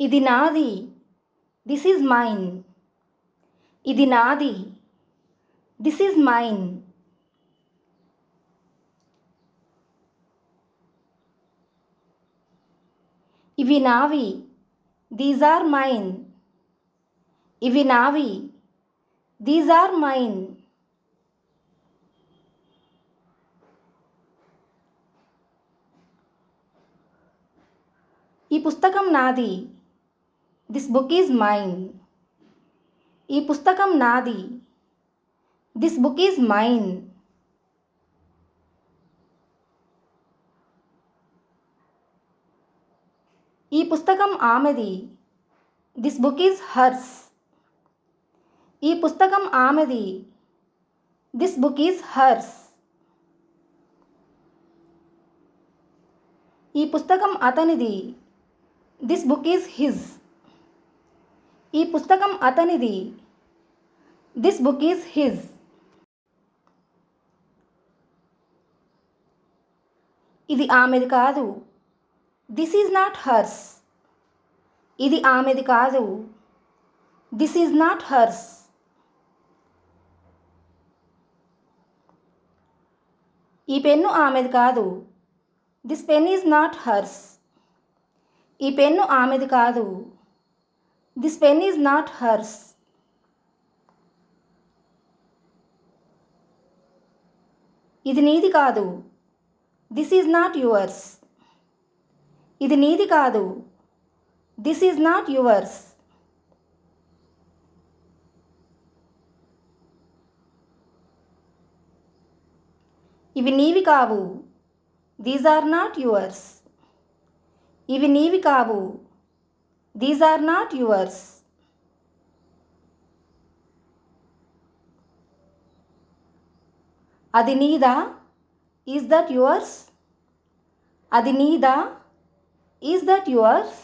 ఇది నాది. This is mine. ఇది నాది. This is mine. ఇవి నావి. These are mine. ఇవి నావి. These are mine. ఈ పుస్తకం నాది. This book is mine. ఈ పుస్తకం నాది. This book is mine. ఈ పుస్తకం ఆమెది. This book is hers. ఈ పుస్తకం ఆమెది. This book is hers. ఈ పుస్తకం అతనిది. This book is his. ఈ పుస్తకం అతనిది. This book is his. ఇది ఆమెది కాదు. This is not hers. ఇది ఆమెది కాదు. This is not hers. ఈ పెన్ను ఆమెది కాదు. This pen is not hers. ఈ పెన్ను ఆమెది కాదు. This pen is not hers. ఇది నీది కాదు. This is not yours. ఇది నీది కాదు. This is not yours. ఇవి నీవి కావు. These are not yours. ఇవి నీవి కావు. These are not yours. అది నీదా? Is that yours? అది నీదా? Is that yours?